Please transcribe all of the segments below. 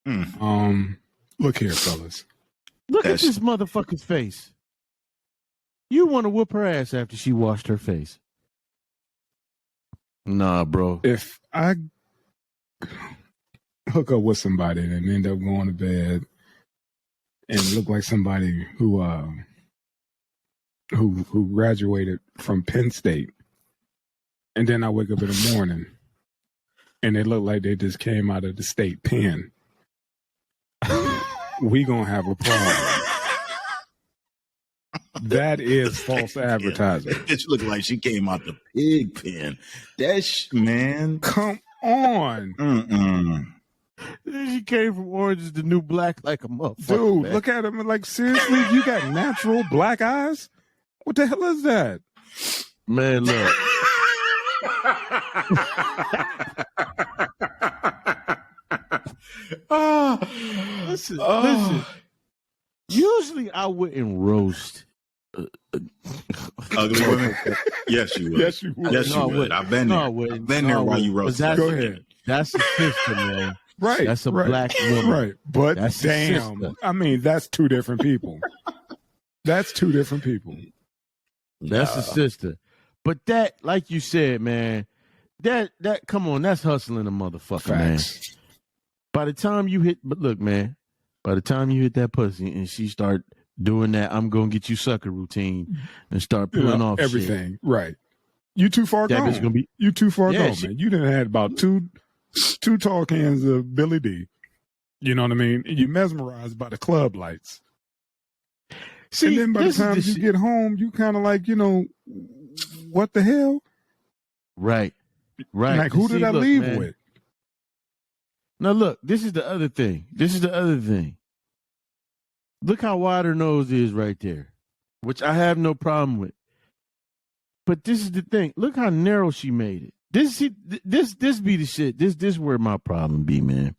Look here, fellas. Look at this motherfucker's face. You want to whoop her ass after she washed her face? Nah, bro. If I hook up with somebody and end up going to bed and look like somebody who graduated from Penn State, and then I wake up in the morning and they look like they just came out of the state pen, we gonna have a problem. That is false advertising. It look like she came out the pig pen. Man. Come on. She came from Orange is the New Black like a motherfucker. Dude, man. look at him and like, seriously, you got natural black eyes? What the hell is that? Man, look. Listen. Usually I wouldn't roast ugly women. Yes, you would. Yes, you would. Yes, you would. I've been there. I've been there while you roast. Go ahead. That's a sister, man. Right. That's a right, black woman. Right. But that's damn, I mean, that's two different people. That's two different people. That's a sister. But that, like you said, man, that come on, that's hustling a motherfucker, Facts. man. By the time you hit, but look, man, by the time you hit that pussy and she start doing that, I'm gonna get you sucker routine and start pulling off everything. shit. Right. You too far That gone. bitch gonna be, you too far Yeah, gone, she- man. You done had about two tall cans of Billy D. You know what I mean? You mesmerized by the club lights. See, and then by the this is time the you shit- get home, you kind of like, what the hell? Right. Like, who See, did I look, leave man. with? Now look, this is the other thing. Look how wide her nose is right there, which I have no problem with. But this is the thing. Look how narrow she made it. This be the shit. This where my problem be, man.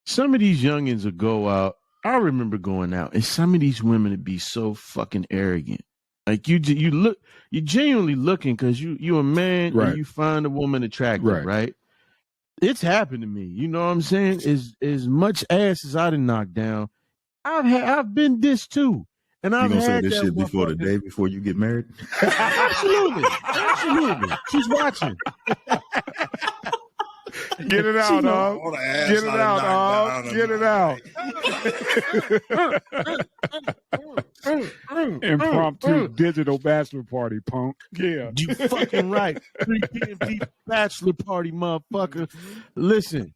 Some of these youngins will go out. I remember going out, and some of these women would be so fucking arrogant. Like you genuinely looking because you a man Right. and you find a woman attractive, right? It's happened to me. You know what I'm saying? As much ass as I done knocked down, I've been this too. And You I've gonna say had this that shit before the day before you get married? Absolutely. She's watching. Get it out, dog. Get it out, dog. Get it out. Impromptu digital bachelor party, punk. Yeah. You fucking right. 3 p.m. bachelor party, motherfucker. Listen,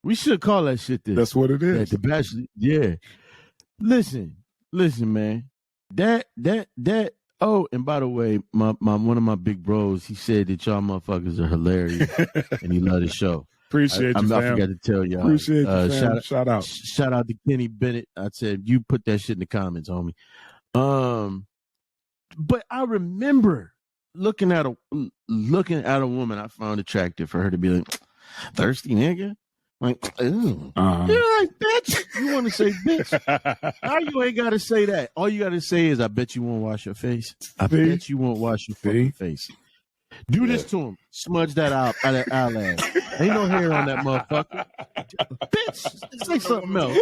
we should call that shit this. That's what it is. The bachelor, yeah. Listen, man. That. Oh, and by the way, my one of my big bros, he said that y'all motherfuckers are hilarious, and he loved the show. Appreciate you, I fam. forgot to tell y'all. Appreciate you, fam. Shout out. Shout out to Kenny Bennett. I said you put that shit in the comments, homie. But I remember looking at a woman I found attractive for her to be like, thirsty nigga. Like, ooh. You're like, bitch. You want to say bitch. Now you ain't got to say that. All you got to say is, I bet you won't wash your face. I bet you won't wash your fucking face. Do this to him. Smudge that out of that eyelash. Ain't no hair on that motherfucker. Bitch, say something else.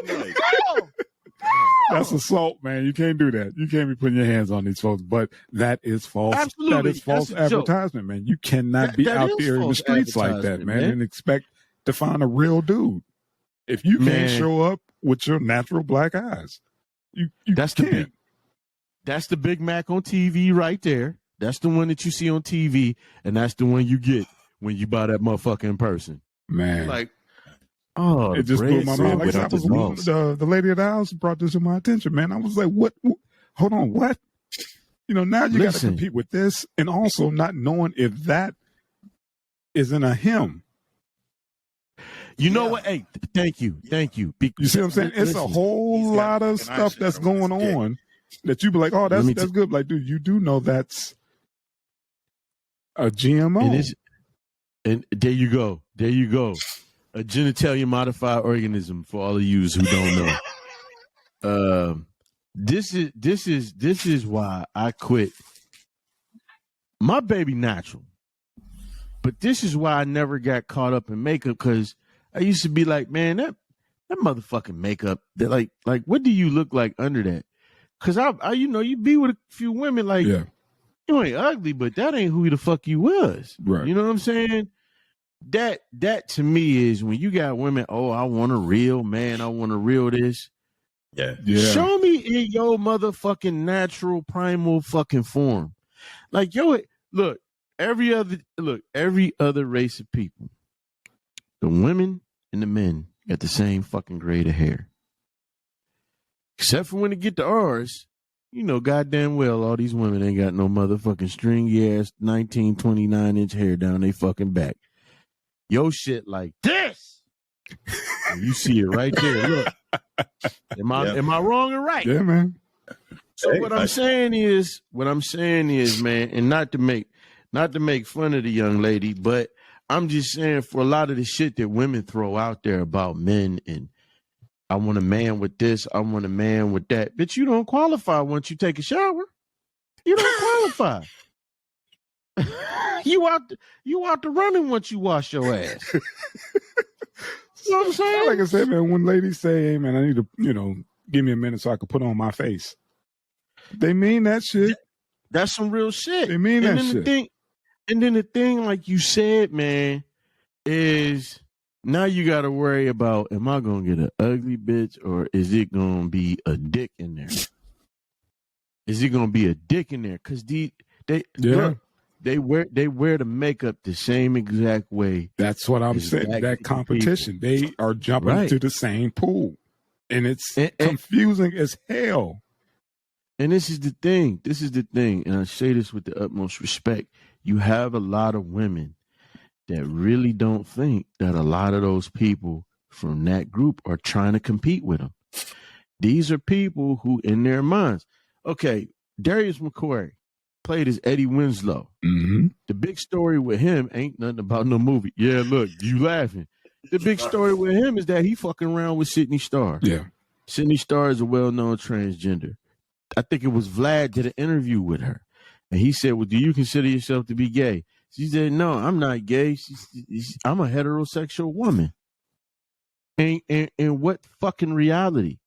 That's assault, man. You can't do that. You can't be putting your hands on these folks. But that is false. Absolutely. That is false advertisement, man. You cannot be out there in the streets like that, man, and expect to find a real dude. If you can't show up with your natural black eyes, you can't. That's the Big Mac on TV right there. That's the one that you see on TV, and that's the one you get when you buy that motherfucker in person. Man. Like, oh, it just blew my mind. Like, the lady at the house brought this to my attention, man. I was like, what? Hold on, what? Now you got to compete with this, and also not knowing if that is in a him. You know what? Hey, thank you. You see what I'm saying? It's a whole lot of stuff that's going on that you be like, oh, that's good. Like, dude, you do know that's a GMO. And there you go. A genitalia modified organism for all of yous who don't know. This is why I quit. My baby natural. But this is why I never got caught up in makeup, because I used to be like, man, that motherfucking makeup. That like what do you look like under that? Because I you be with a few women like you ain't ugly, but that ain't who the fuck you was. Right. You know what I'm saying? That to me is when you got women. Oh, I want a real man. I want a real this. Yeah. Show me in your motherfucking natural primal fucking form. Like look, every other race of people, the women and the men got the same fucking grade of hair. Except for when it get to ours, you know goddamn well all these women ain't got no motherfucking stringy ass 19, 29-inch hair down they fucking back. Yo shit like this. You see it right there. Look. Am I wrong or right? Yeah, man. So what I'm saying is, man, and not to make fun of the young lady, but I'm just saying for a lot of the shit that women throw out there about men and I want a man with this, I want a man with that. Bitch, you don't qualify once you take a shower. You don't qualify. you out the running once you wash your ass. You know what I'm saying? Like I said, man, when ladies say, hey, man, I need to, give me a minute so I can put on my face. They mean that shit. That's some real shit. They mean that shit. And then the thing, like you said, man, is now you got to worry about, am I going to get an ugly bitch or is it going to be a dick in there? Is it going to be a dick in there? Because look, they wear the makeup the same exact way. That's what I'm saying. That competition. They are jumping into the same pool. And it's confusing as hell. And this is the thing. And I say this with the utmost respect. You have a lot of women that really don't think that a lot of those people from that group are trying to compete with them. These are people who, in their minds, okay, Darius McCoy played as Eddie Winslow. Mm-hmm. The big story with him ain't nothing about no movie. Yeah, look, you laughing. The big story with him is that he fucking around with Sydney Starr. Yeah. Sydney Starr is a well-known transgender. I think it was Vlad did an interview with her. And he said, well, do you consider yourself to be gay? She said, no, I'm not gay. I'm a heterosexual woman. And what fucking reality?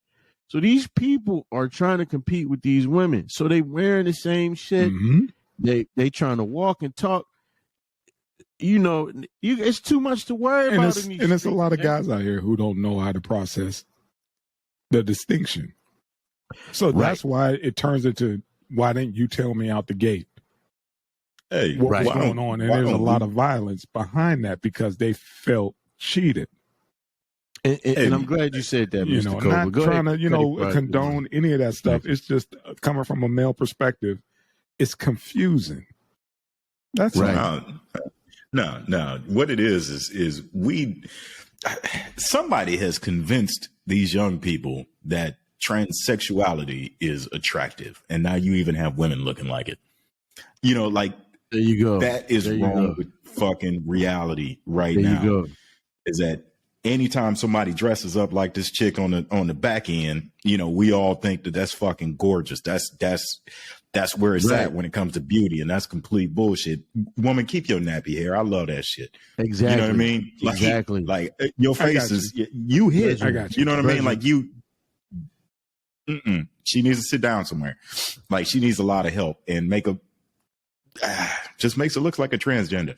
So these people are trying to compete with these women. So they wearing the same shit. Mm-hmm. They trying to walk and talk. It's too much to worry about. And it's a lot of guys out here who don't know how to process the distinction. So that's why it turns into, why didn't you tell me out the gate? Hey, what's going on? And there's a lot of violence behind that because they felt cheated. And I'm glad you said that, Mr. Cole. Not trying to, condone any of that stuff. It's just coming from a male perspective. It's confusing. That's right. No. What it is somebody has convinced these young people that transsexuality is attractive, and now you even have women looking like it. Like there you go. That is wrong with fucking reality right now. You go. Is that anytime somebody dresses up like this chick on the back end, we all think that that's fucking gorgeous. That's where it's at when it comes to beauty, and that's complete bullshit. Woman, keep your nappy hair. I love that shit. Exactly. You know what I mean? Exactly. Like your face is you hit. I got you. You know what I mean? Like you. She needs to sit down somewhere. Like she needs a lot of help, and makeup just makes it look like a transgender.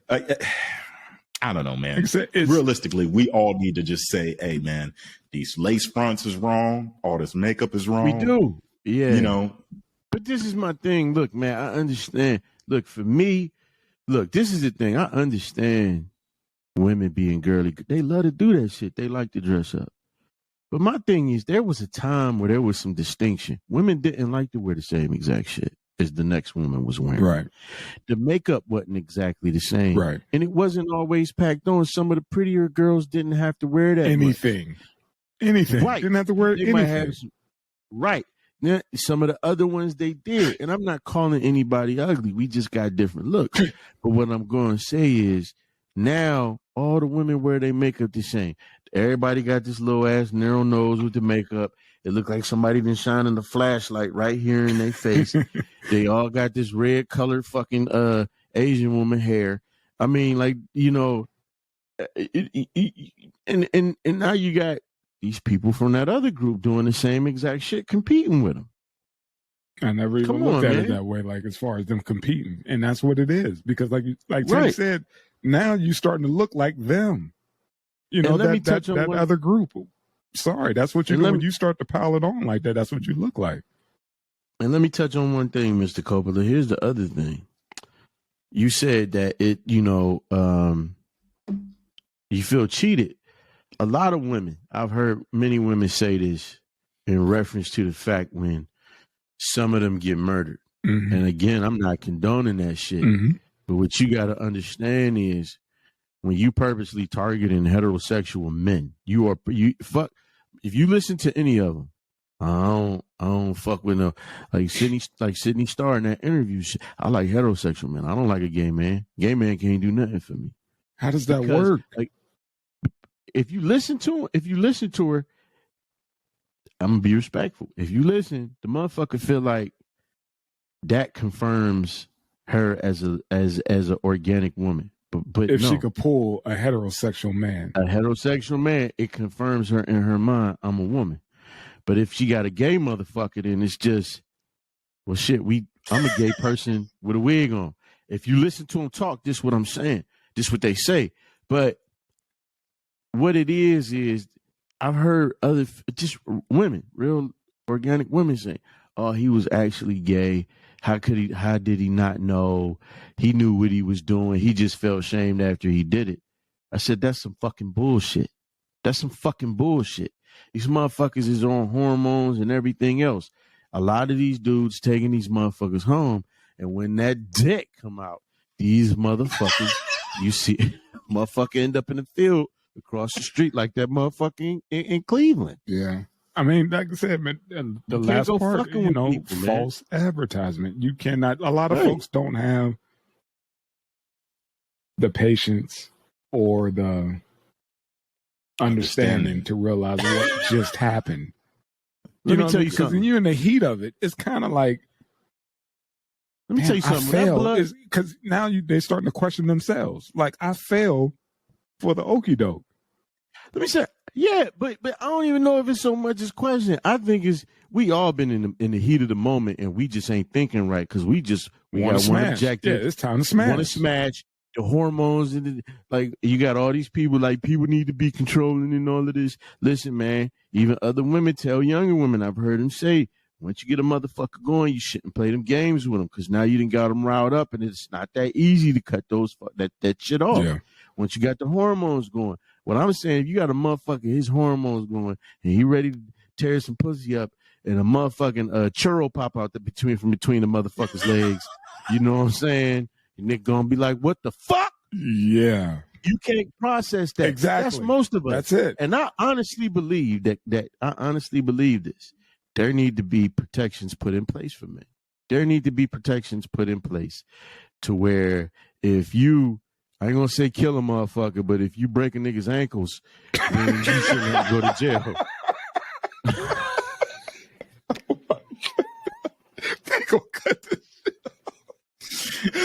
I don't know, man. Realistically, we all need to just say, hey, man, these lace fronts is wrong. All this makeup is wrong. We do. Yeah. But this is my thing. Look, man, I understand. Look, for me, this is the thing. I understand women being girly. They love to do that shit. They like to dress up. But my thing is, there was a time where there was some distinction. Women didn't like to wear the same exact shit as the next woman was wearing. Right. The makeup wasn't exactly the same. Right. And it wasn't always packed on. Some of the prettier girls didn't have to wear that anything. Right. Didn't have to wear anything. Might have right. Now, some of the other ones they did. And I'm not calling anybody ugly. We just got different looks. But what I'm going to say is, now all the women wear their makeup the same. Everybody got this little ass narrow nose with the makeup. It looked like somebody been shining the flashlight right here in their face. They all got this red colored fucking Asian woman hair. I mean, like, and now you got these people from that other group doing the same exact shit, competing with them. I never even looked at it that way, like as far as them competing. And that's what it is. Because like Tim said, now you're starting to look like them. You know, that other group. Sorry, that's what you do when you start to pile it on like that. That's what you look like. And let me touch on one thing, Mr. Coppola. Here's the other thing. You said that you feel cheated. A lot of women, I've heard many women say this in reference to the fact when some of them get murdered. Mm-hmm. And again, I'm not condoning that shit. Mm-hmm. But what you got to understand is when you purposely targeting heterosexual men, if you listen to any of them, I don't fuck with no like Sydney Starr in that interview. I like heterosexual men. I don't like a gay man. Gay man can't do nothing for me. How does that work? Like, if you listen to her, I'm gonna be respectful. If you listen, the motherfucker feel like that confirms her as an organic woman. But if she could pull a heterosexual man, it confirms her in her mind. I'm a woman. But if she got a gay motherfucker, then it's just, well, shit. I'm a gay person with a wig on. If you listen to them talk, this is what I'm saying. This is what they say. But what it is I've heard other just women, real organic women say, "Oh, he was actually gay. How did he not know? He knew what he was doing. He just felt shamed after he did it." I said, that's some fucking bullshit. That's some fucking bullshit. These motherfuckers is on hormones and everything else. A lot of these dudes taking these motherfuckers home, and when that dick come out, these motherfuckers, you see, motherfucker end up in the field across the street like that motherfucker in Cleveland. Yeah. I mean, like I said, man, the last part, people, false advertisement. You cannot, a lot of folks don't have the patience or the understanding to realize what just happened. Let me tell you something. Because you're in the heat of it. It's kind of like, let me tell you something. Because now they're starting to question themselves. Like, I failed for the okie doke. Let me say, yeah, but I don't even know if it's so much as question. I think we all been in the heat of the moment, and we just ain't thinking right because we got one objective. Yeah, it's time to smash. Want to smash the hormones and like you got all these people. Like people need to be controlling and all of this. Listen, man, even other women tell younger women. I've heard them say, once you get a motherfucker going, you shouldn't play them games with them because now you done got them riled up, and it's not that easy to cut that shit off. Yeah. Once you got the hormones going. What I'm saying, if you got a motherfucker, his hormones going, and he ready to tear some pussy up, and a motherfucking churro pop out from between the motherfucker's legs, you know what I'm saying? And Nick gonna be like, what the fuck? Yeah. You can't process that. Exactly. That's most of us. That's it. And I honestly believe that I honestly believe this. There need to be protections put in place for men. There need to be protections put in place to where if you, I ain't gonna say kill a motherfucker, but if you break a nigga's ankles, then you shouldn't have to go to jail. They gonna cut this shit.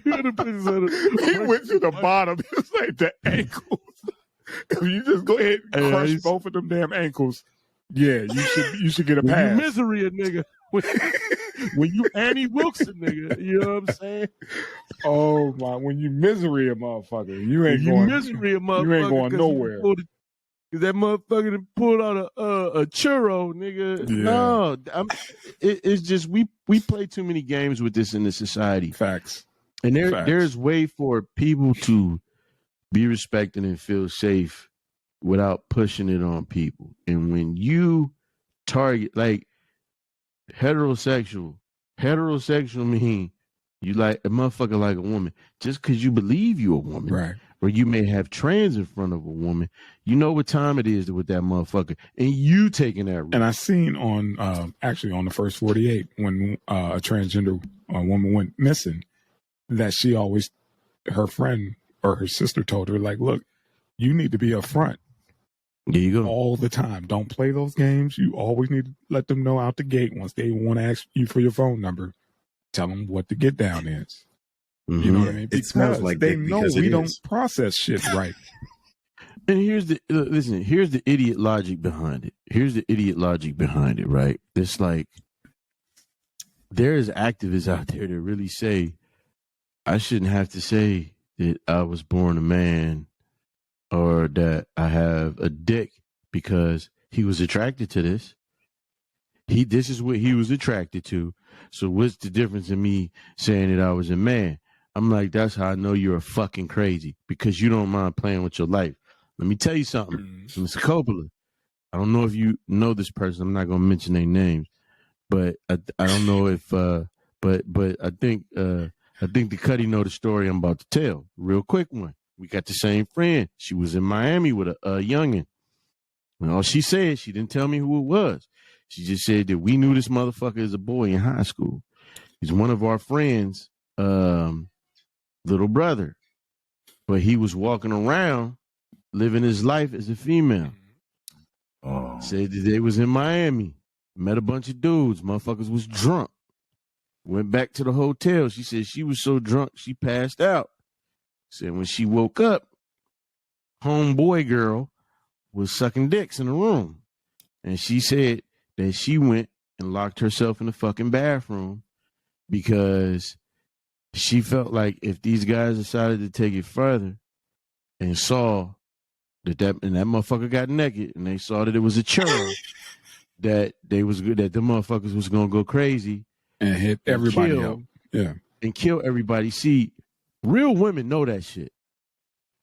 He went to the bottom. It's like the ankles. If you just go ahead and crush both of them damn ankles, yeah, you should get a pass. You misery a nigga. When you Annie Wilson, nigga, you know what I'm saying? Oh my! When you misery a motherfucker, you ain't going nowhere. Cause that motherfucker pulled out a churro, nigga. Yeah. No, it's just we play too many games with this in the society. Facts. And there's way for people to be respected and feel safe without pushing it on people. And when you target like heterosexual mean you like a motherfucker like a woman just because you believe you a woman, right? Or you may have trans in front of a woman. You know what time it is with that motherfucker, and you taking that risk. And I seen on actually on the first 48 when a transgender woman went missing, that she always, her friend or her sister told her like, look, you need to be upfront. There you go. All the time. Don't play those games. You always need to let them know out the gate. Once they want to ask you for your phone number, tell them what the get down is. Mm-hmm. You know what I mean? Because it smells like they know we don't process shit right. And here's the listen. Here's the idiot logic behind it. Right? It's like there's activists out there that really say I shouldn't have to say that I was born a man or that I have a dick because he was attracted to this. This is what he was attracted to. So what's the difference in me saying that I was a man? I'm like, that's how I know you're a fucking crazy, because you don't mind playing with your life. Let me tell you something, Mr. Coppola. I don't know if you know this person. I'm not gonna mention their names, but I don't know if but I think the Cuddy know the story I'm about to tell. Real quick one. We got the same friend. She was in Miami with a youngin'. And all she said, she didn't tell me who it was. She just said that we knew this motherfucker as a boy in high school. He's one of our friends' little brother. But he was walking around living his life as a female. Oh. Said that they was in Miami. Met a bunch of dudes. Motherfuckers was drunk. Went back to the hotel. She said she was so drunk she passed out. Said when she woke up, homeboy girl was sucking dicks in the room. And she said that she went and locked herself in the fucking bathroom because she felt like if these guys decided to take it further and saw that motherfucker got naked and they saw that it was a churro, that the motherfuckers was gonna go crazy and hit everybody up. Yeah. And kill everybody. See, real women know that shit.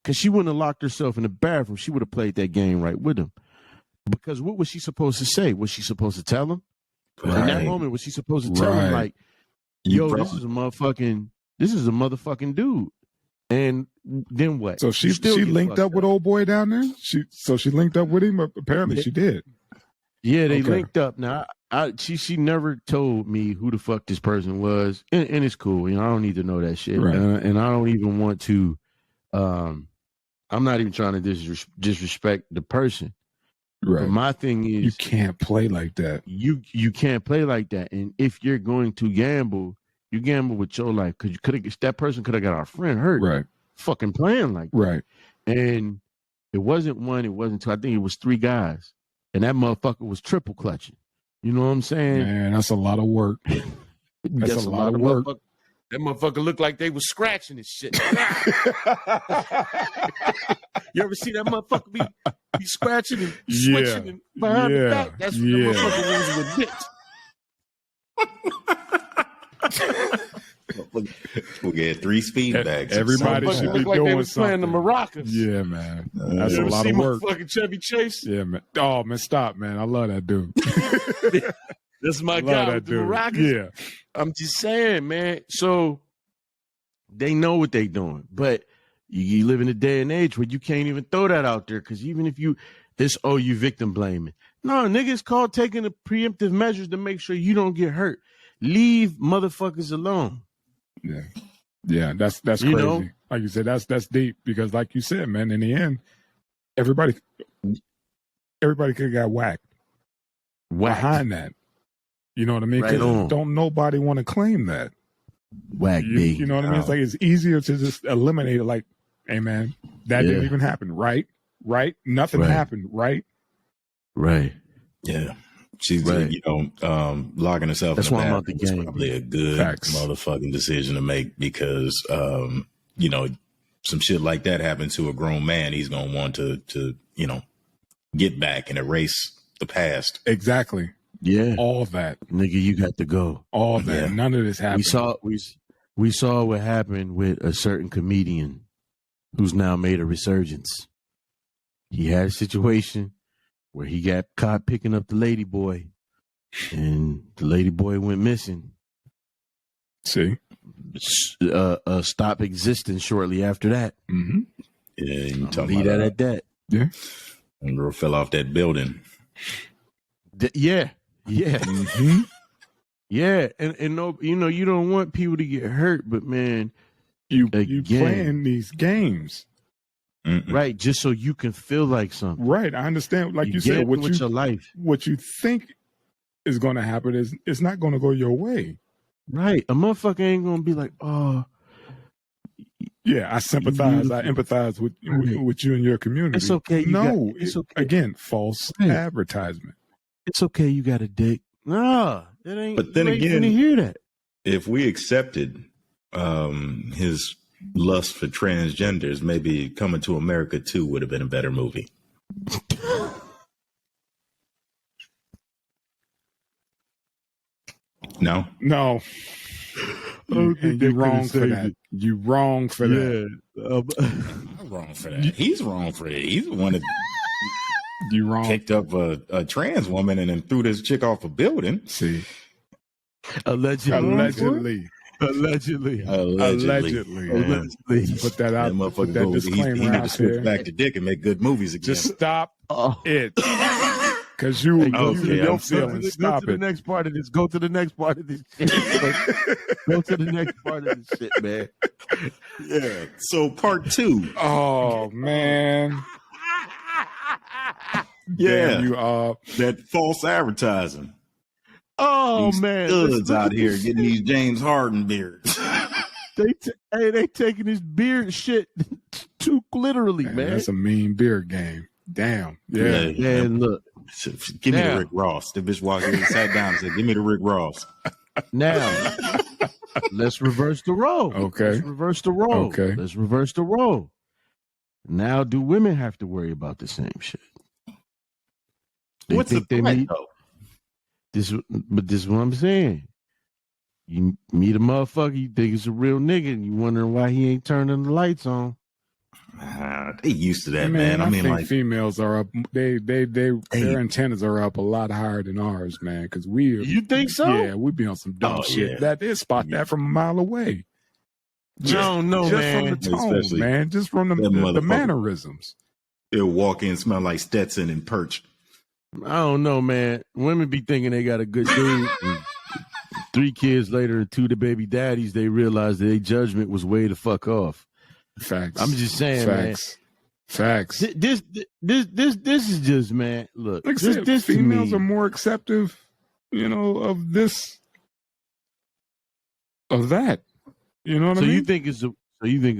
Because she wouldn't have locked herself in the bathroom. She would have played that game right with him. Because what was she supposed to say? Was she supposed to tell him? Right. In that moment, was she supposed to tell him, like, yo, this is a motherfucking dude? And then what? So she linked up with old boy down there? She linked up with him? Apparently she did. Yeah, they linked up. Now, she never told me who the fuck this person was. And it's cool. You know, I don't need to know that shit. Right. And I don't even want to, I'm not even trying to disrespect the person. Right. But my thing is, you can't play like that. You can't play like that. And if you're going to gamble, you gamble with your life, because that person could have got our friend hurt. Right. Fucking playing like that. Right. And it wasn't one, it wasn't two. I think it was 3 guys. And that motherfucker was triple clutching. You know what I'm saying? Man, that's a lot of work. That's a lot of work. That motherfucker looked like they was scratching his shit. You ever see that motherfucker be scratching and switching and behind the back? That's what the motherfucker was with bitch. We'll get 3 speed bags. Everybody should be like doing they was something. Playing the maracas. Yeah, man. That's a lot of work. Fucking Chevy Chase. Yeah, man. Oh, man, stop, man. I love that dude. That's my guy with the maracas. Yeah. I'm just saying, man. So they know what they doing, but you live in a day and age where you can't even throw that out there, because even if you victim blaming. No, nigga, it's called taking the preemptive measures to make sure you don't get hurt. Leave motherfuckers alone. Yeah, that's crazy. Know? Like you said, that's deep, because like you said, man, in the end, everybody could have got whacked behind that. You know what I mean? Right on. Don't nobody want to claim that. You know what I mean? It's like it's easier to just eliminate it. Like, hey man, that didn't even happen, right? Nothing happened, right? Yeah. She's locking herself That's in the why I'm bathroom out the game. is probably a good motherfucking decision to make, because some shit like that happened to a grown man, he's gonna want to get back and erase the past. Exactly. Yeah. All that. Nigga, you got to go. All that. Yeah. None of this happened. We saw what happened with a certain comedian who's now made a resurgence. He had a situation where he got caught picking up the lady boy, and the lady boy went missing. See? Stop existing shortly after that. Mm-hmm. Yeah, you leave that at that. Yeah. And girl fell off that building. Yeah. Mm-hmm. Yeah, and no, you don't want people to get hurt, but man, you playing these games, right? Just so you can feel like something, right? I understand, like you said, your life, what you think is going to happen is it's not going to go your way, right? A motherfucker ain't going to be like, oh, Yeah, I sympathize. I empathize with you and your community. It's okay. It's okay. Again, false advertisement. It's okay. You got a dick. No, it ain't. But then again, to hear that. If we accepted his lust for transgenders, maybe Coming to America 2 would have been a better movie. No. You're wrong for that. You're wrong for that. I'm wrong for that. He's wrong for it. He's the one that you wrong. Picked up a trans woman and then threw this chick off a building. See, allegedly. Put that out. Put that disclaimer he out there. Back to dick and make good movies again. Just stop it. Because your feelings. Stop it. Go to the next part of this. Go to the next part of this shit. Go to the next part of this shit, man. Yeah. So part 2. Oh man. Yeah. That false advertising. Oh these man. Studs out here getting these James Harden beards. They taking this beard shit too literally, man. That's a mean beard game. Damn. Yeah. Man, look. Give me the Rick Ross. The bitch walked in and sat down and said, give me the Rick Ross. Now, let's reverse the role. Okay. Let's reverse the role. Now, do women have to worry about the same shit? What's the point, though? This is what I'm saying. You meet a motherfucker, you think it's a real nigga, and you wondering why he ain't turning the lights on. They used to that, man. I mean, think females are up. Their antennas are up a lot higher than ours, man. Because you think so? Yeah, we be on some dumb shit. Yeah. That they spot that from a mile away. Just from the tone, man. Just from the mannerisms. They'll walk in, smell like Stetson and Perch. I don't know, man. Women be thinking they got a good dude. 3 kids later and 2 the baby daddies, they realize that their judgment was way the fuck off. Facts. I'm just saying, Facts. This is just, man. Look, like this females are more acceptive, of this, of that. You know what I mean? You think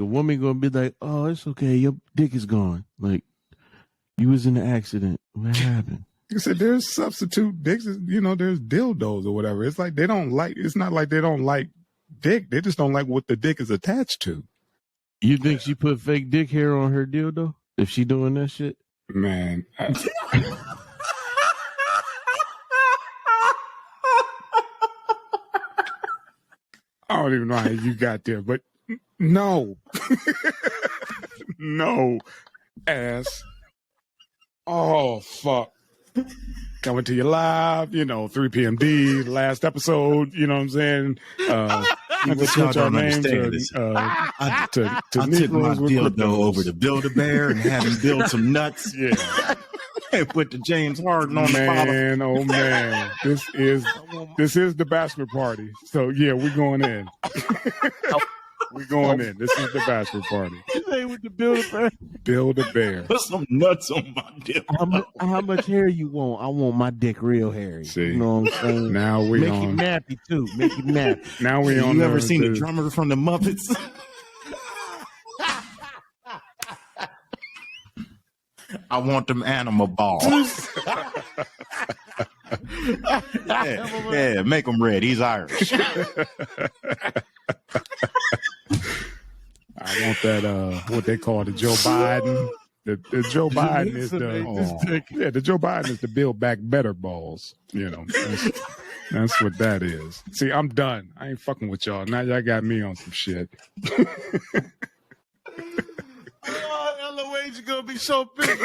a woman gonna be like, oh, it's okay, your dick is gone. Like, you was in an accident. What happened? Like I said, there's substitute dicks. There's dildos or whatever. It's like they don't like. It's not like they don't like dick. They just don't like what the dick is attached to. You think she put fake dick hair on her dildo if she doing that shit? Man. I don't even know how you got there, but no. No. Ass. Oh, fuck. Coming to you live, 3 p.m. D, last episode, you know what I'm saying? I just switch our name to I took my dildo over to Build-A-Bear and had him build some nuts. Yeah. And put the James Harden on the bottom. Oh man. This is the bachelor party. So yeah, we're going in. We're going in. This is the bachelor party. Hey, with the Build-A-Bear. Build-A-Bear. Put some nuts on my dick. How much hair you want? I want my dick real hairy. See, you know what I'm saying? Now we Make it nappy too. Make it nappy. Now we on. You ever seen the drummer from the Muppets? I want them animal balls. yeah, make him red. He's Irish. I want that what they call the Joe Biden. The Joe Biden is the Joe Biden is the Build Back Better balls. That's what that is. See, I'm done. I ain't fucking with y'all. Now y'all got me on some shit. LOA's gonna be so big.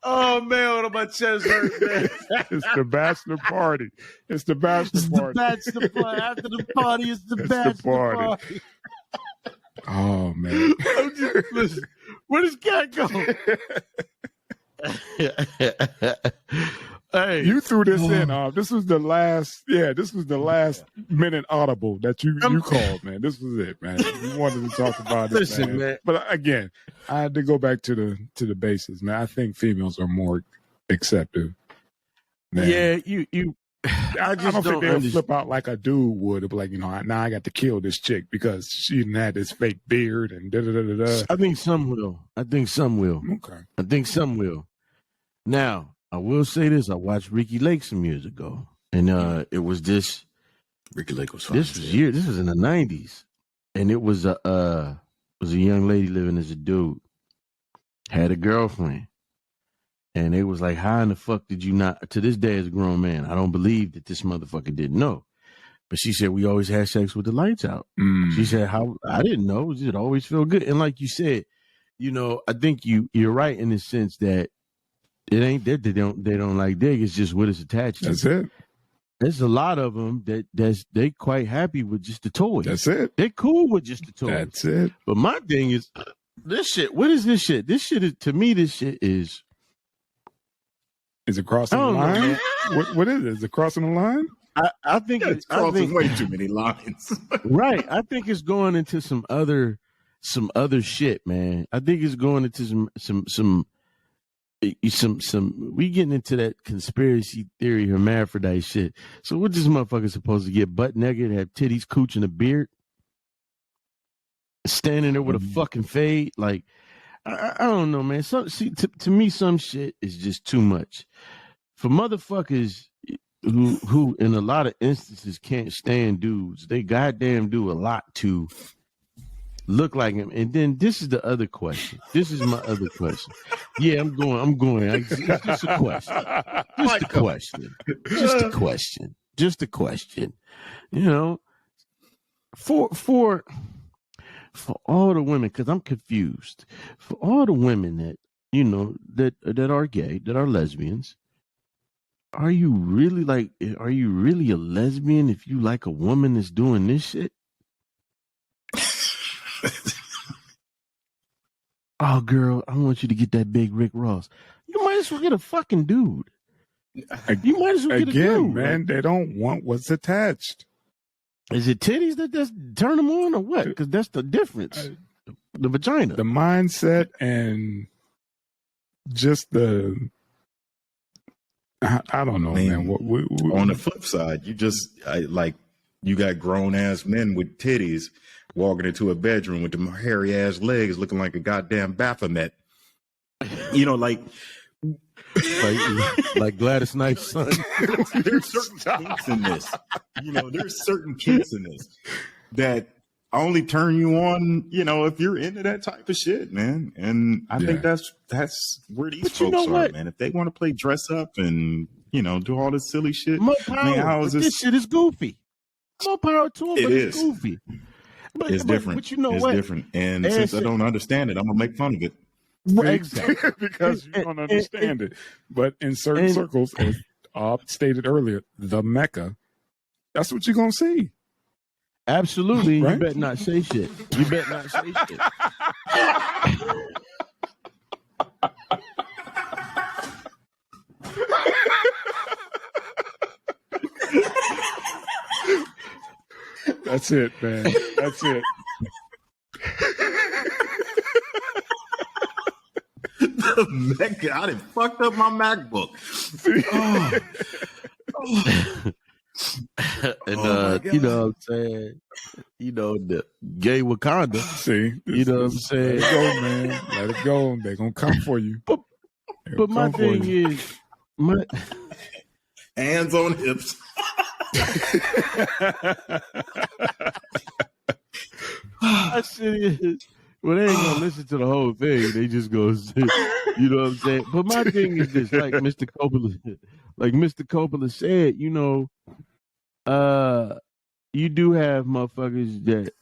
Oh man, what my chest hurt, man. It's the bachelor party. It's the bachelor party. After the party, it's the bachelor party. Oh man. Listen, where does Cat go? Hey, you threw this in. This was the last. Yeah, this was the last minute audible that you called, man. This was it, man. You wanted to talk about it. Listen, man. But again, I had to go back to the basis, man. I think females are more accepting. Yeah, you I don't think they'll flip out like a dude would. Be like, now I got to kill this chick because she didn't have this fake beard and da da da da. I think some will. Okay. I think some will. Now, I will say this: I watched Ricky Lake some years ago, and it was this. Ricky Lake was fun. This was in the 90s, and it was a young lady living as a dude, had a girlfriend. And they was like, how in the fuck did you not, to this day as a grown man, I don't believe that this motherfucker didn't know. But she said, we always had sex with the lights out. She said, how, I didn't know. It always felt good. And like you said, I think you're right in the sense that it ain't that they don't like dick. It's just what it's attached to. That's it. There's a lot of them they quite happy with just the toy. That's it. They're cool with just the toy. That's it. But my thing is, this shit, what is this shit? This shit is, to me, this shit is. Is it crossing the line? What is it? Is it crossing the line? I think it's crossing way too many lines. Right. I think it's going into some other shit, man. I think it's going into some we getting into that conspiracy theory hermaphrodite shit. So what this motherfucker supposed to get butt naked, have titties, cooch, and a beard? Standing there with a fucking fade? Like, I don't know, man. To me, some shit is just too much. For motherfuckers who in a lot of instances can't stand dudes, they goddamn do a lot to look like him. And then this is the other question. This is my other question. Yeah, I'm going. It's just a question. Just a question. For all the women, because I'm confused. For all the women that that are gay, that are lesbians, are you really a lesbian if you like a woman that's doing this shit? Oh, girl, I want you to get that big Rick Ross. You might as well get a fucking dude. You might as well get a dude. Man, they don't want what's attached. Is it titties that turn them on or what? Because that's the difference. The vagina. The mindset and just I don't know, man. On the flip side, you got grown ass men with titties walking into a bedroom with them hairy ass legs looking like a goddamn Baphomet. Like Gladys Knight's son. There's certain kinks in this. There's certain kinks in this that only turn you on, if you're into that type of shit, man. And I think that's where these folks are, man. If they want to play dress up and, do all this silly shit. More power, this shit is goofy. More power to them, but it's goofy. It's different. But it's different. And since I don't understand it, I'm going to make fun of it. Exactly. Because you don't understand it. But in certain circles, as stated earlier, the Mecca, that's what you're going to see. Absolutely. Right? You better not say shit. That's it, man. That's it. The Mecca. I done fucked up my MacBook. And you know what I'm saying? The gay Wakanda. See, what I'm saying? Let it go, man. Let it go. They're gonna come for you. But my thing is, hands on hips. My shit is, well, they ain't gonna listen to the whole thing. They just go, you know what I'm saying? But my thing is this, like Mr. Coppola said, you do have motherfuckers that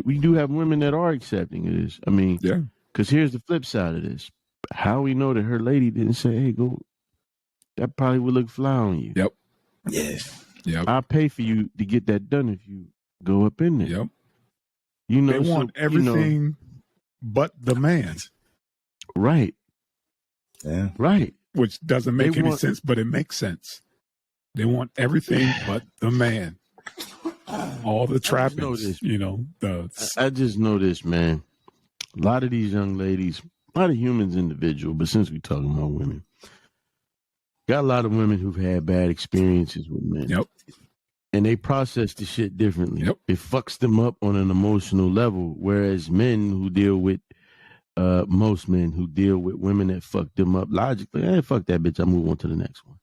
we do have women that are accepting of this. I mean, yeah. Because here's the flip side of this: how we know that her lady didn't say, "Hey, go." That probably would look fly on you. Yep. Yes. Yep. I'll pay for you to get that done if you go up in there. Yep. They want everything but the man. Right. Yeah. Right. Which doesn't make any sense, but it makes sense. They want everything but the man. All the trappings, I just know this, man. A lot of these young ladies, a lot of humans individual, but since we're talking about women, got a lot of women who've had bad experiences with men. Yep. And they process the shit differently. Yep. It fucks them up on an emotional level. Whereas men who deal with, most men who deal with women that fuck them up logically, fuck that bitch, I move on to the next one.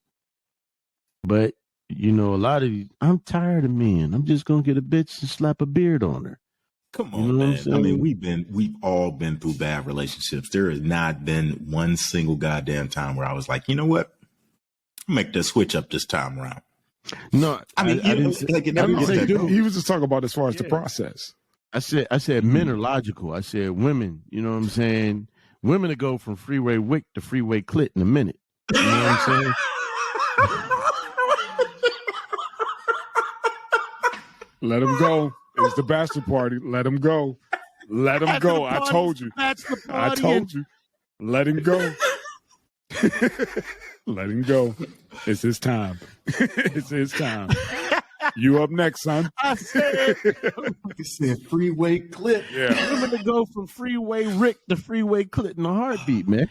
But, a lot of these, I'm tired of men. I'm just going to get a bitch and slap a beard on her. Come on, man. I mean, we've all been through bad relationships. There has not been one single goddamn time where I was like, you know what? I'll make the switch up this time around. No, I mean, I didn't say he was just talking about as far as the process. I said men are logical. I said women, you know what I'm saying? Women to go from freeway wick to freeway clit in a minute. You know what I'm saying? Let him go. It's the bachelor party. Let him go. Let him go. I told you. I told you. Let him go. Let him go. It's his time. It's his time. You up next, son. I said freeway clit. Yeah. Women to go from freeway Rick to freeway clit in a heartbeat, man.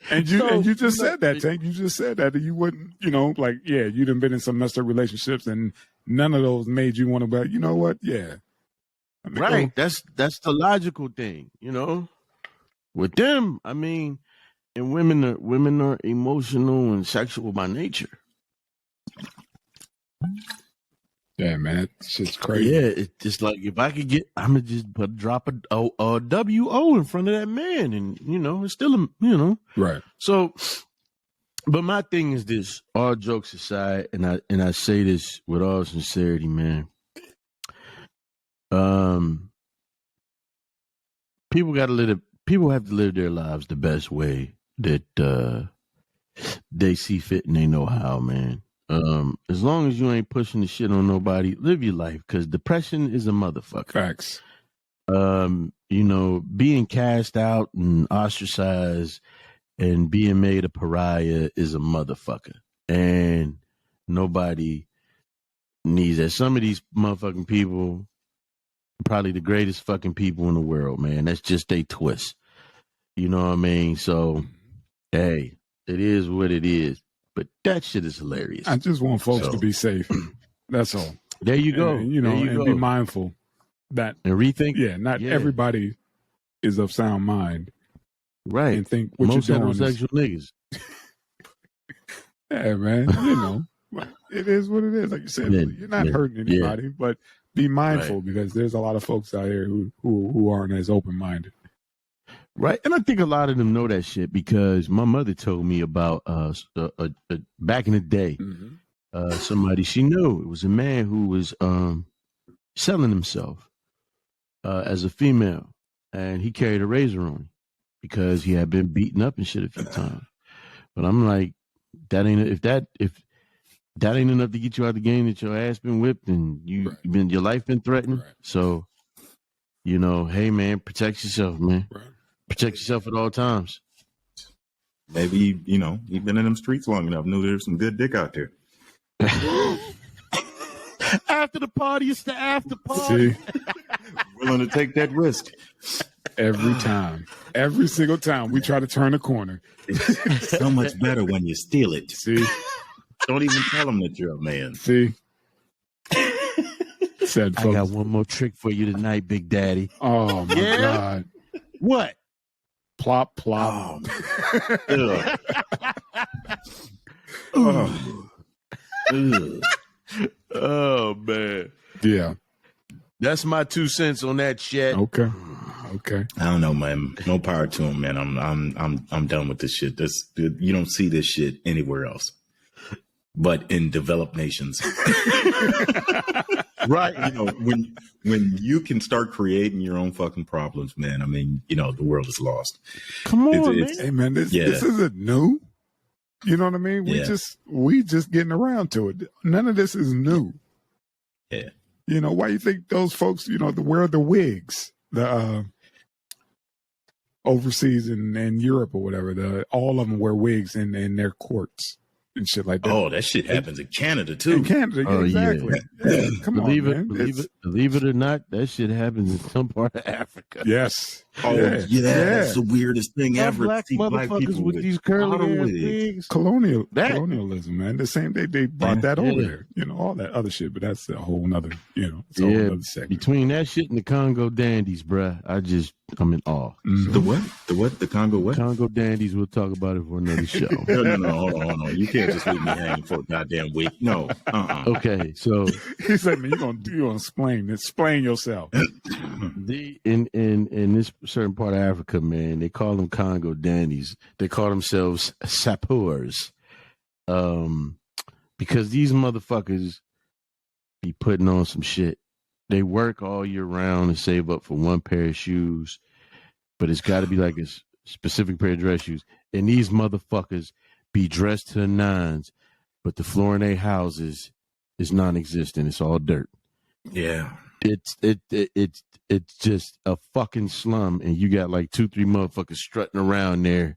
And you just said that, Tank. You just said that you wouldn't, you done been in some messed up relationships and none of those made you want to be, you know what? Yeah. I mean, right. That's the logical thing, With them, I mean, and women are emotional and sexual by nature. Yeah, man, that shit's crazy. Yeah, it's just like if I could get, I'm gonna just drop a WO in front of that man, and it's still right. So, but my thing is this: all jokes aside, and I say this with all sincerity, man. People got to live. People have to live their lives the best way that they see fit and they know how, man. As long as you ain't pushing the shit on nobody, live your life, because depression is a motherfucker. Facts. Being cast out and ostracized and being made a pariah is a motherfucker. And nobody needs that. Some of these motherfucking people, probably the greatest fucking people in the world, man. That's just they twist. You know what I mean? So, hey, it is what it is. But that shit is hilarious. I just want folks to be safe. That's all. There you go. And be mindful that and rethink. Yeah, not everybody is of sound mind. Right. And think what most you're doing heterosexual niggas. Yeah, man. It is what it is. Like you said, you're not hurting anybody, but be mindful because there's a lot of folks out here who aren't as open minded. Right. And I think a lot of them know that shit because my mother told me about back in the day, somebody she knew. It was a man who was selling himself as a female, and he carried a razor on him because he had been beaten up and shit a few times. But I'm like, if that ain't enough to get you out the game, that your ass been whipped and your life been threatened. Right. So, hey man, protect yourself, man. Right. Protect yourself at all times. Maybe, you've been in them streets long enough. Knew there's some good dick out there. After the party, it's the after party. See? Willing to take that risk. Every time. Every single time we try to turn a corner. It's so much better when you steal it. See? Don't even tell them that you're a man. See? Said folks. I got one more trick for you tonight, Big Daddy. Oh, my God. What? Plop, plop. Oh, man. Yeah. That's my 2 cents on that shit. Okay. I don't know, man. No power to him, man. I'm done with this shit. You don't see this shit anywhere else, but in developed nations. Right. When you can start creating your own fucking problems, man. I mean, the world is lost. Come on, man. Hey, man, this isn't new. You know what I mean? We just getting around to it. None of this is new. Yeah. Why you think those folks, wear the wigs, the overseas and Europe or whatever, all of them wear wigs in their courts. and shit like that. Oh, that shit happens in Canada too. In Canada, exactly. Yeah. Come believe on, it, man. believe it or not, that shit happens in some part of Africa. Yes. Oh yeah, that's the weirdest thing ever. Black motherfuckers with these curly ass wigs. Colonialism, man. The same they brought that over there. You know, all that other shit, but that's a whole nother, it's a whole other segment. Between that shit and the Congo dandies, bruh, I'm in awe. Mm-hmm. The what? The Congo what? Congo dandies. We'll talk about it for another show. No, hold on. You can't just leave me hanging for a goddamn week. No. Okay, so he said, "Man, you gonna explain yourself." In this certain part of Africa, man, they call them Congo dandies. They call themselves sapeurs, because these motherfuckers be putting on some shit. They work all year round and save up for one pair of shoes, but it's got to be like a specific pair of dress shoes. And these motherfuckers be dressed to the nines, but the floor in their houses is non-existent. It's all dirt. Yeah. It's just a fucking slum, and you got like 2-3 motherfuckers strutting around there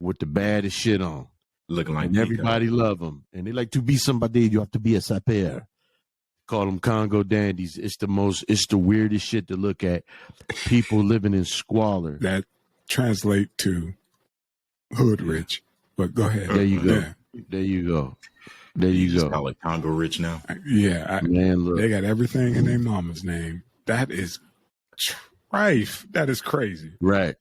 with the baddest shit on, looking like and everybody love them. And they like, to be somebody, you have to be a sapeur. Call them Congo dandies. It's the weirdest shit to look at. People living in squalor. That translate to hood rich. But go ahead. There you go. There you go. There you go. Call it Congo rich now. Yeah, man, look. They got everything in their mama's name. That is trife. That is crazy. Right.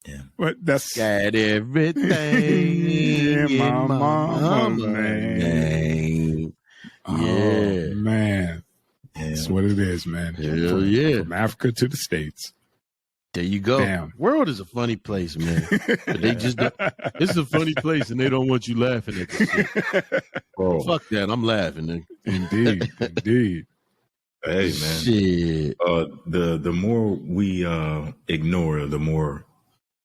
Yeah. But that's got everything in my mama's name. Oh, yeah, man. That's what it is, man. Hell yeah. From Africa to the States. There you go. Damn. World is a funny place, man. But they just it's a funny place, and they don't want you laughing at this shit. Oh. Fuck that. I'm laughing. Indeed. Hey, man. Shit. The more we ignore, the more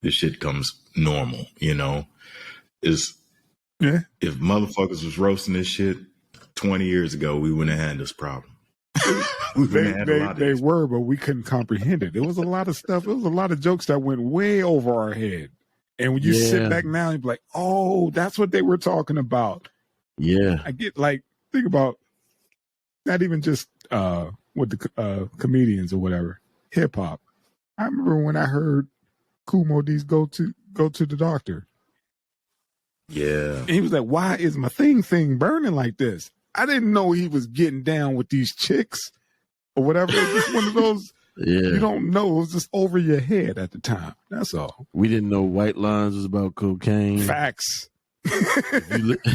this shit comes normal, If motherfuckers was roasting this shit 20 years ago, we wouldn't have had this problem. They were, but we couldn't comprehend it. There was a lot of stuff. There was a lot of jokes that went way over our head. And when you sit back now, you're like, oh, that's what they were talking about. Yeah. I get think about not even just with the comedians or whatever, hip hop. I remember when I heard Kool Moe Dee's go to the doctor. Yeah. And he was like, why is my thing burning like this? I didn't know he was getting down with these chicks or whatever. It's just one of those, you don't know. It was just over your head at the time. That's all. We didn't know White Lines was about cocaine. Facts.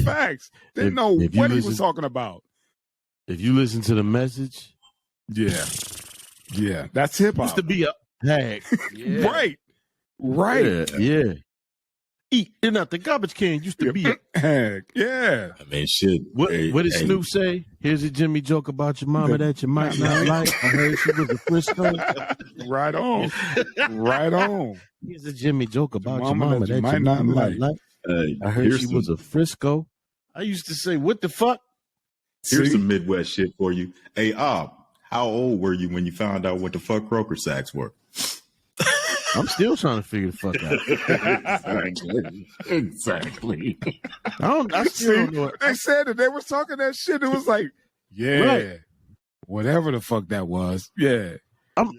Facts. Didn't know what he was talking about. If you listen to The Message. Yeah. That's hip hop. Used to be a hag. Yeah. Right. Yeah. Eat in out the garbage can used to be a hag. Yeah. I mean, shit. What did Snoop say? Here's a Jimmy joke about your mama that you might not like. I heard she was a Frisco. Right on. Here's a Jimmy joke about your mama that you might not like. I heard she was a Frisco. I used to say, what the fuck? Here's some Midwest shit for you. Hey, how old were you when you found out what the fuck croaker sacks were? I'm still trying to figure the fuck out. Exactly. I still don't know. They said that they were talking that shit. It was like, whatever the fuck that was. Yeah. I'm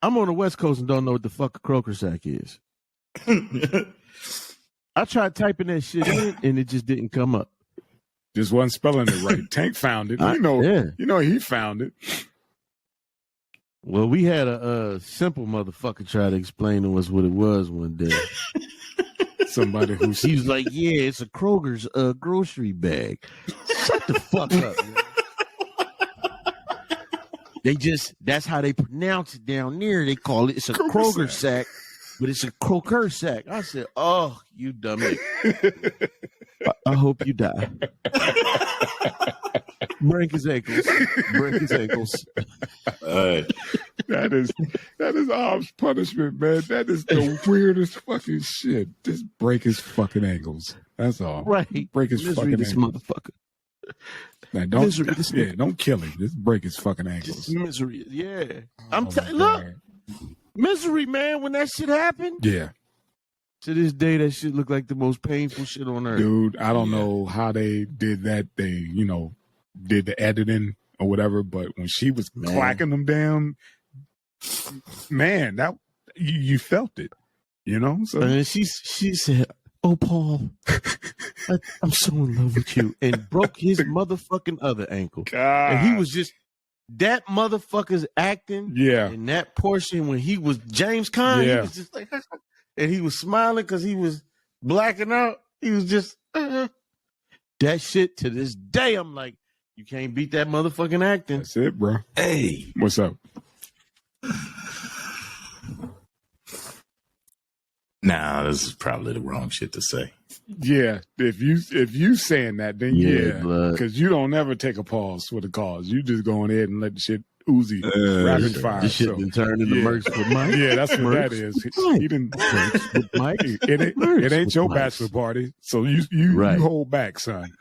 on the West Coast and don't know what the fuck a croaker sack is. I tried typing that shit in and it just didn't come up. Just wasn't spelling it right. Tank found it. He found it. Well, we had a simple motherfucker try to explain to us what it was one day. Somebody who he was like, "Yeah, it's a Kroger's grocery bag." Shut the fuck up, man. That's how they pronounce it down there. They call it's a Kroger sack, but it's a croaker sack. I said, "Oh, you dummy! I hope you die." Break his ankles. That is Ob's punishment, man. That is the weirdest fucking shit. Just break his fucking ankles. That's all. Right. Break his fucking this ankles. Motherfucker. Now, don't kill him. Just break his fucking ankles. Just misery. Yeah. I'm telling look. Misery, man, when that shit happened. Yeah. To this day, that shit look like the most painful shit on earth. Dude, I don't know how they did that. They, did the editing or whatever, but when she was clacking them down, man, that you felt it, So and she said, "Oh, Paul, I'm so in love with you," and broke his motherfucking other ankle. God. And he was just that motherfucker's acting. Yeah. In that portion when he was James Caan, he was just like, and he was smiling because he was blacking out. He was just that shit. To this day, I'm like, you can't beat that motherfucking acting. That's it, bro. Hey, what's up? Nah, this is probably the wrong shit to say. Yeah, if you saying that, then because you don't ever take a pause for the cause. You just go ahead and let the shit oozy rapid fire. This shit been turned into merch with Mike. Yeah, that's what that is. He didn't with Mike. It ain't your bachelor party, so you hold back, son.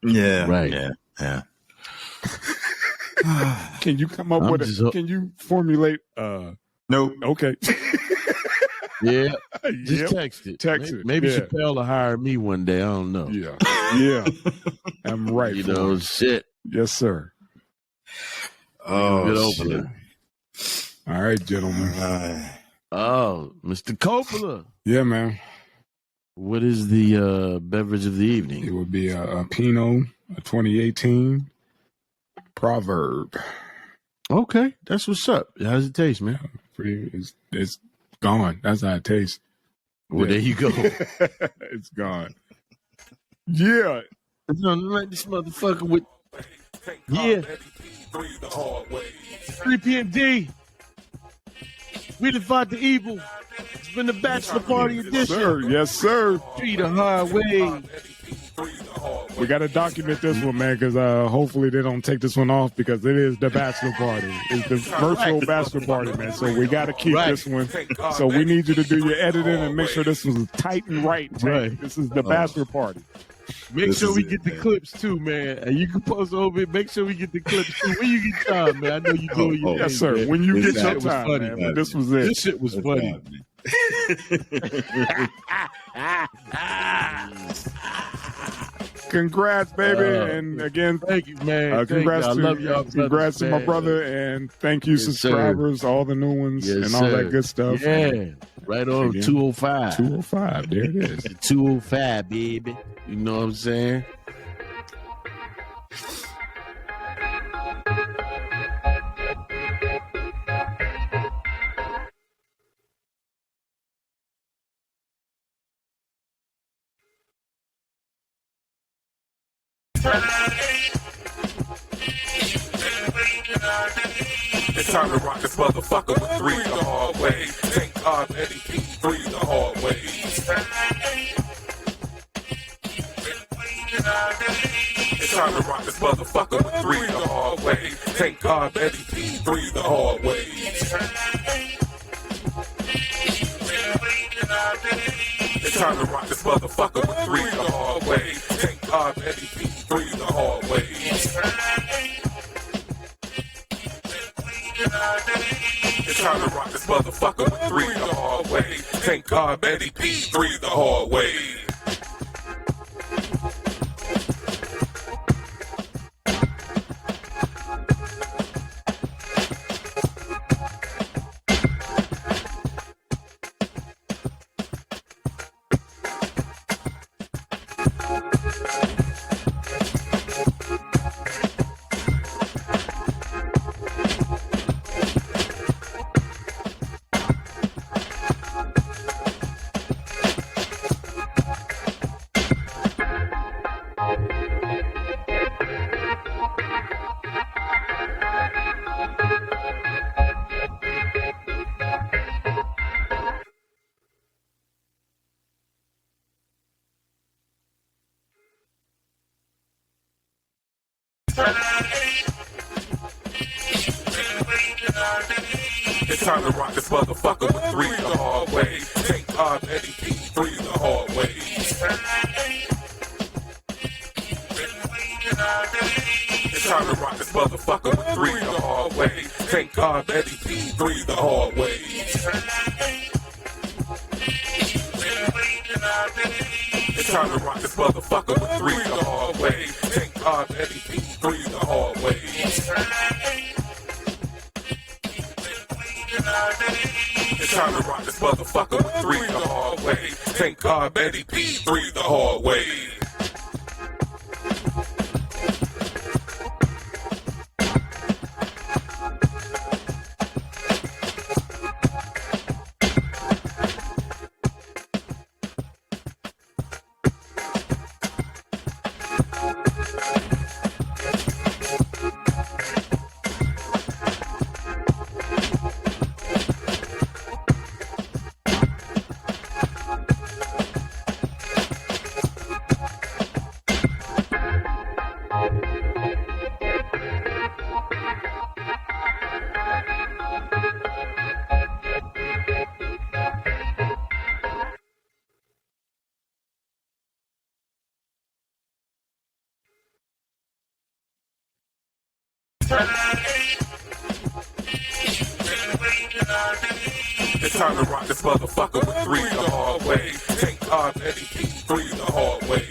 Yeah, right. Yeah. Can you come up with can you formulate? Nope. Okay. Yeah, just text it. Maybe Chappelle will hire me one day. I don't know. Yeah. I'm right. Shit. Yes, sir. Oh, good opener. All right, gentlemen. Mr. Coppola. Yeah, man. What is the beverage of the evening? It would be a Pinot, a 2018 Proverb. Okay, that's what's up. How does it taste, man? It's gone. That's how it tastes. Well, there you go. It's gone. Yeah. Like this motherfucker with. Yeah. 3 PMD. We done fought the evil. It's been the bachelor party edition. Yes, sir. Three the hard way. We got to document this one, man, because hopefully they don't take this one off because it is the bachelor party. It's the virtual bachelor party, man. So we got to keep this one. So we need you to do your editing and make sure this was tight and right. This is the bachelor party. Make sure we get the clips too, man. And you can post over it. Make sure we get the clips too. When you get time, man. I know you doing your thing. Yes, sir. Man. When you get your time, funny, man. This was it. This shit was funny. Congrats, baby. And again, thank you, man. Congrats I love y'all. Congrats to my brother. And thank you, subscribers, all the new ones, and all that good stuff. Yeah. Right on again, 205. 205. There it is. 205, baby. You know what I'm saying? It's time to rock this motherfucker with 3 the hard way. Take Eddie P, 3 the hard way. It's time to rock this motherfucker with 3 the hard way. Take Eddie P, 3 the hard way. It's time to rock this motherfucker with 3 the hard way. Take Eddie P, 3 the hard way. It's time to rock this motherfucker with 3 the hard way. Thank Eddie P, 3 the hard way. It's time to rock this motherfucker with 3 the hard way. Take Eddie P, 3 the hard way. It's time to rock this motherfucker with 3 the hard way. Take Eddie P, 3 the hard way. time to rock this motherfucker with 3 the hard way. Thank God Eddie P, 3 the hard way. It's time to rock this motherfucker with 3 the hard way. Thank God Eddie P, 3 the hard way. It's time to rock this motherfucker with 3 the hard way. Thank God Eddie P, 3 the hard way.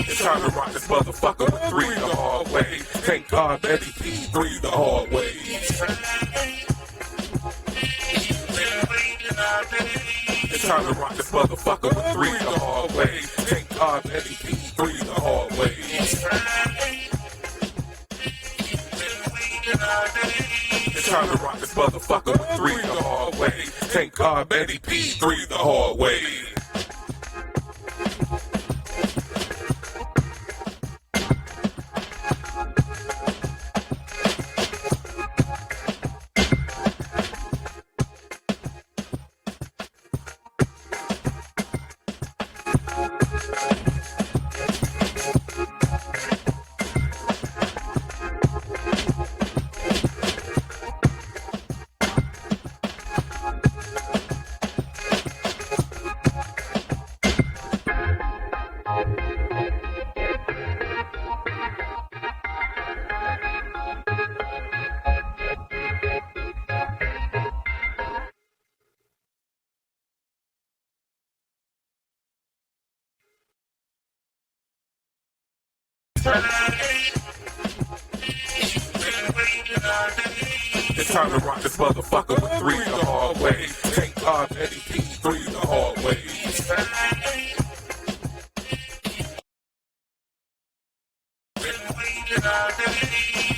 It's time to rock this motherfucker with 3 the hard way. Thank God Eddie P, 3 the hard way. It's time to rock this motherfucker with 3 the hard way. Thank God Eddie P, 3 the hard way. It's time to rock this motherfucker with 3 the hard way. Thank God Eddie P, 3 the hard way. It's time to rock this motherfucker with 3 the hard way. Thank God Eddie P, 3 the hard way.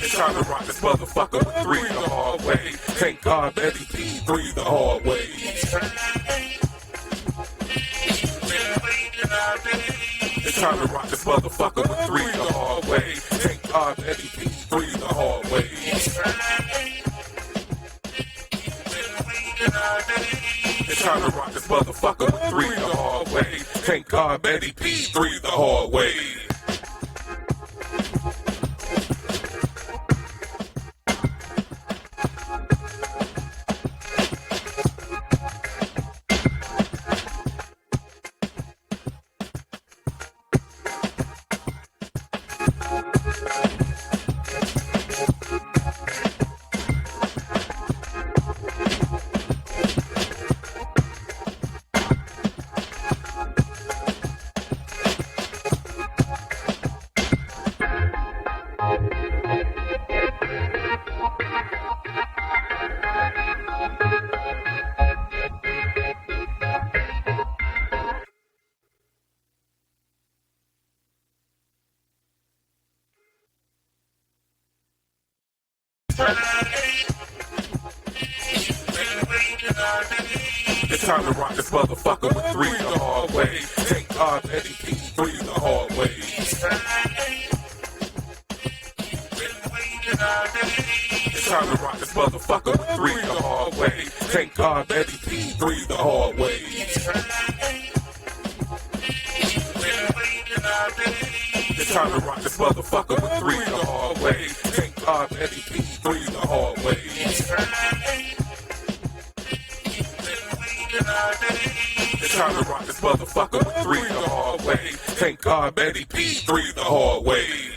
It's time to rock this motherfucker with 3 the hard way. Thank God Eddie P, 3 the hard way. It's time to rock this motherfucker with 3 the hard way. Thank God Eddie P, 3 the hard way. It's time to rock this motherfucker with 3 the hard way. Thank God Eddie P, 3 the hard way. It's time to rock this motherfucker with 3 the hard way. Thank God Eddie P, 3 the hard way. It's time to rock this motherfucker with 3 the hard way. Thank God Eddie P, 3 the hard way. It's time to rock this motherfucker with 3 the hard way. Thank God Eddie P, 3 the hard way. It's time to rock this motherfucker with 3 the hard way. Thank God Eddie P, 3 the hard way.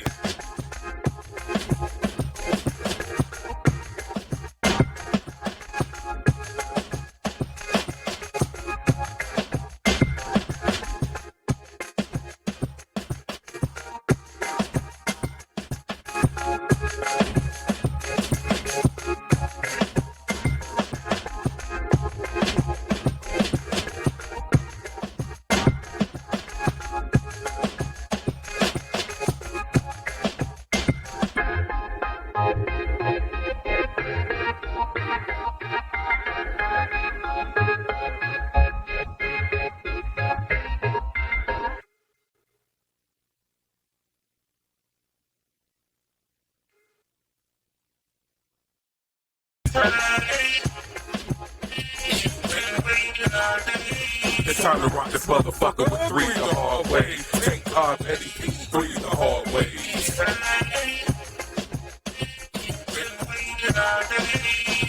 It's time to rock this motherfucker with three the hard way. Thank God Eddie P, three the hard way.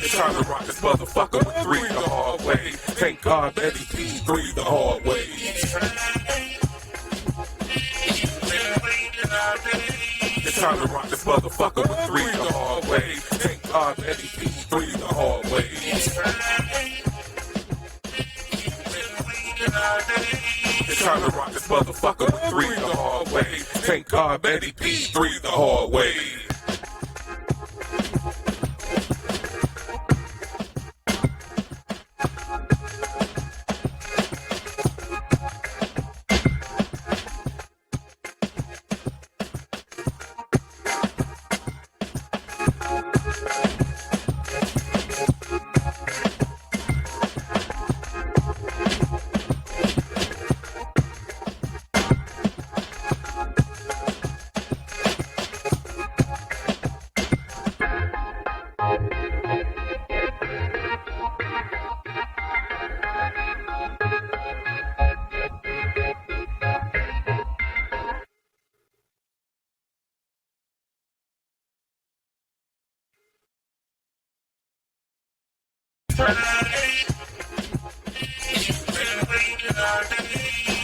It's time to rock this motherfucker with three the hard way. Thank God Eddie P, three the hard way. It's time to rock this motherfucker with three the hard way. Thank God Eddie P, three the hard way. It's time to rock this motherfucker with three the hard way. Thank God Eddie P, three the hard way.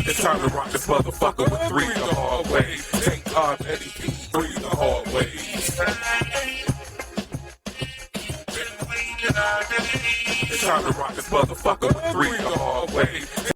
It's time to rock this motherfucker with three the hard way. Thank God Eddie P, three the hard way. It's time to rock this motherfucker with three the hard way.